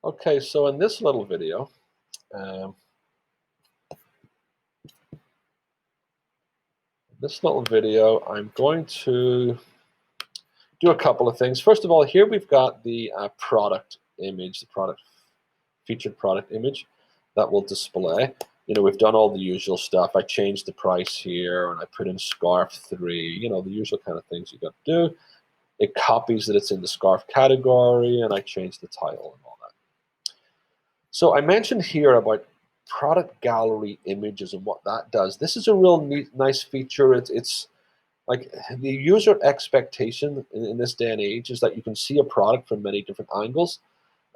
Okay, so in this little video, um, I'm going to do a couple of things. First of all, here we've got the product image, the featured product image that will display. You know, we've done all the usual stuff. I changed the price here, and I put in scarf 3. You know, the usual kind of things you got to do. It copies that it's in the scarf category, and I changed the title and all that. So I mentioned here about product gallery images and what that does. This is a real nice feature. It's like the user expectation in this day and age is that you can see a product from many different angles.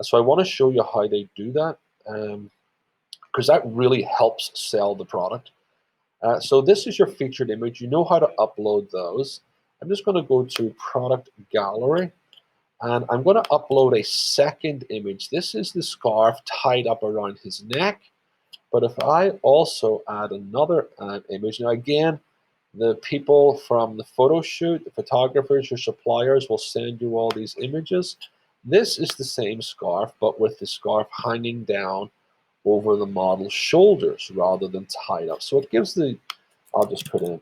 So I want to show you how they do that, because that really helps sell the product. So this is your featured image. You know how to upload those. I'm just going to go to product gallery, and I'm going to upload a second image. This is the scarf tied up around his neck. But if I also add another image, now again, the people from the photo shoot, the photographers, your suppliers will send you all these images. This is the same scarf, but with the scarf hanging down over the model's shoulders rather than tied up. So it gives I'll just put in,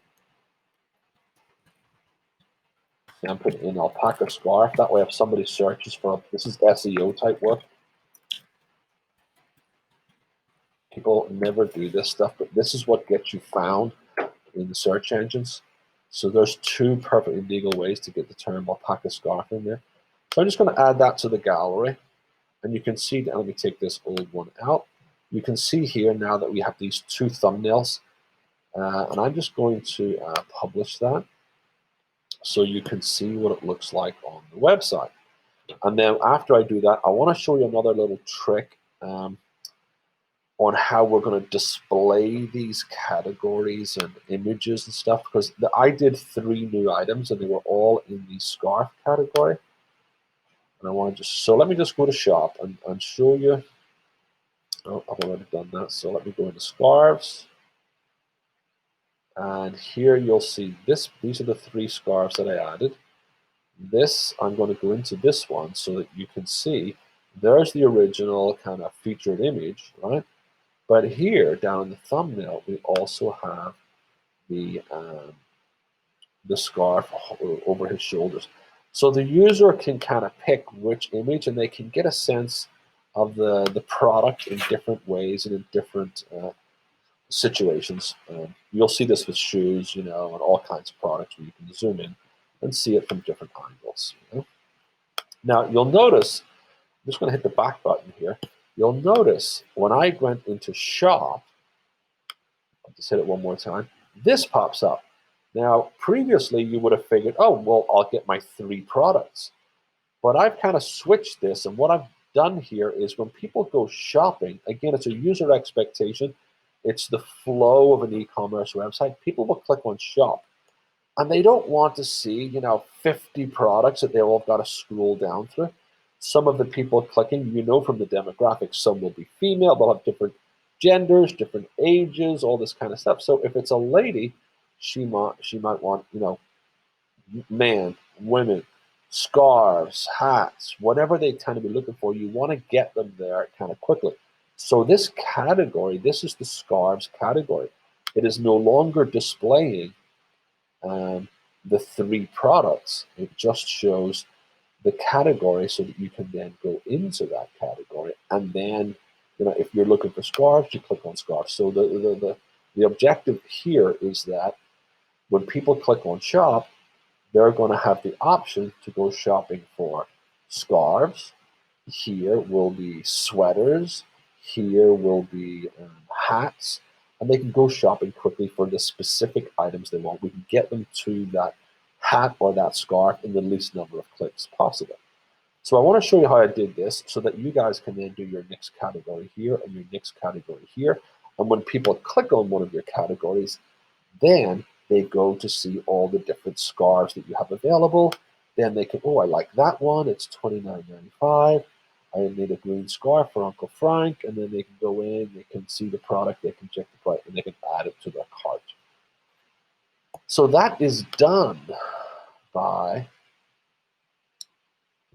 I'm putting in alpaca scarf. That way if somebody searches for, this is SEO type work. People never do this stuff, but this is what gets you found in the search engines. So there's 2 perfectly legal ways to get the term alpaca scarf in there. So I'm just going to add that to the gallery. And you can see, let me take this old one out. You can see here now that we have these 2 thumbnails. And I'm just going to publish that so you can see what it looks like on the website. And then after I do that, I want to show you another little trick on how we're going to display these categories and images and stuff, because I did 3 new items and they were all in the scarf category. And I want to so let me just go to shop and show you. Oh, I've already done that. So let me go into scarves. And here you'll see these are the 3 scarves that I added. This, I'm going to go into this one so that you can see there's the original kind of featured image, right? But here, down in the thumbnail, we also have the scarf over his shoulders. So the user can kind of pick which image, and they can get a sense of the product in different ways and in different situations. You'll see this with shoes, you know, and all kinds of products where you can zoom in and see it from different angles. You know? Now, you'll notice, I'm just going to hit the back button here. You'll notice when I went into shop, I'll just hit it one more time, this pops up. Now, previously you would have figured, oh, well, I'll get my 3 products. But I've kind of switched this, and what I've done here is when people go shopping, again, it's a user expectation. It's the flow of an e-commerce website. People will click on shop, and they don't want to see, you know, 50 products that they've all got to scroll down through. Some of the people clicking, you know from the demographics, some will be female, they'll have different genders, different ages, all this kind of stuff. So if it's a lady, she might want, you know, man, women, scarves, hats, whatever they tend to be looking for, you want to get them there kind of quickly. So this category, this is the scarves category. It is no longer displaying the 3 products. It just shows the category so that you can then go into that category. And then, you know, if you're looking for scarves, you click on scarves. So the objective here is that when people click on shop, they're going to have the option to go shopping for scarves. Here will be sweaters. Here will be hats. And they can go shopping quickly for the specific items they want. We can get them to that hat or that scarf in the least number of clicks possible. So I want to show you how I did this so that you guys can then do your next category here and your next category here. And when people click on one of your categories, then they go to see all the different scarves that you have available. Then they can, oh, I like that one. It's $29.95. I made a green scarf for Uncle Frank. And then they can go in, they can see the product, they can check the price, and they can add it to their cart. So that is done by,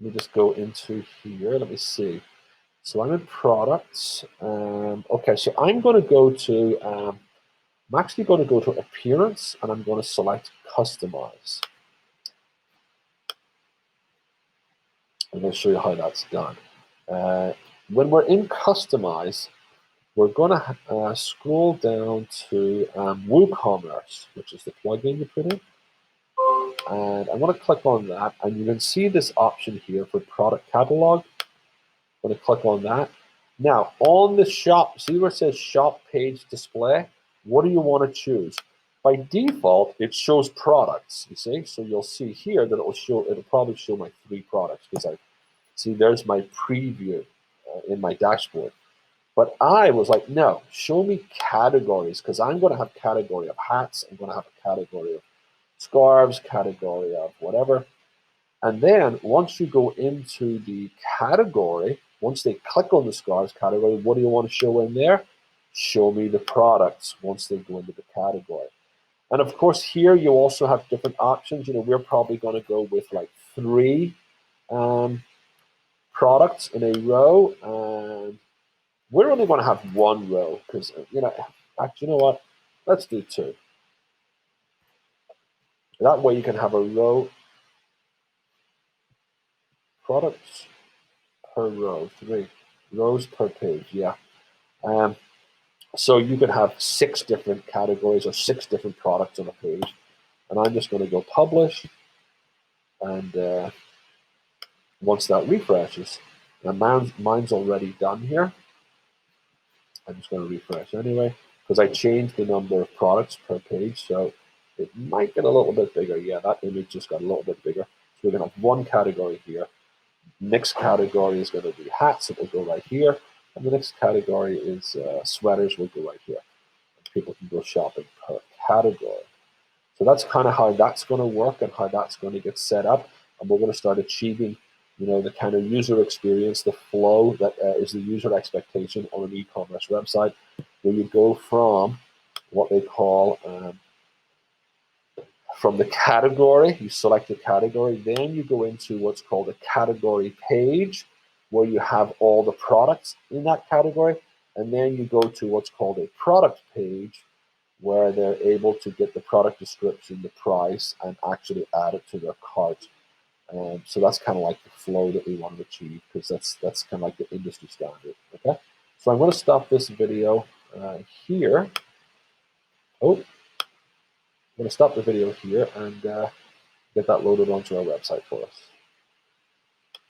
let me just go into here. Let me see. So I'm in products. Okay, so I'm going to go to, I'm actually going to go to appearance, and I'm going to select customize. I'm going to show you how that's done. When we're in customize, we're going to scroll down to WooCommerce, which is the plugin you put in. And I'm going to click on that, and you can see this option here for product catalog. I'm going to click on that. Now, on the shop, see where it says shop page display? What do you want to choose? By default, it shows products, you see? So you'll see here that it'll probably show my 3 products, because I see there's my preview in my dashboard. But I was like, no, show me categories, because I'm going to have category of hats. I'm going to have a category of scarves, category of whatever. And then once you go into the category, once they click on the scarves category, what do you want to show in there? Show me the products once they go into the category. And of course, here you also have different options. You know, we're probably going to go with like 3 products in a row. And we're only going to have 1 row because, you know, actually, you know what? Let's do 2. That way you can have a row, products per row, 3 rows per page, yeah. So you could have 6 different categories or 6 different products on a page. And I'm just going to go publish. And once that refreshes, and mine's already done here. I'm just going to refresh anyway, because I changed the number of products per page. So it might get a little bit bigger. Yeah, that image just got a little bit bigger. So we're going to have 1 category here. Next category is going to be hats. It will go right here. And the next category is sweaters. Will go right here. And people can go shopping per category. So that's kind of how that's going to work and how that's going to get set up. And we're going to start achieving, you know, the kind of user experience, the flow that is the user expectation on an e-commerce website, where you go from what they call from the category, you select the category, then you go into what's called a category page, where you have all the products in that category, and then you go to what's called a product page, where they're able to get the product description, the price, and actually add it to their cart. So that's kind of like the flow that we want to achieve, because that's kind of like the industry standard. Okay, so I'm going to stop this video here. Oh, I'm going to stop the video here and get that loaded onto our website for us.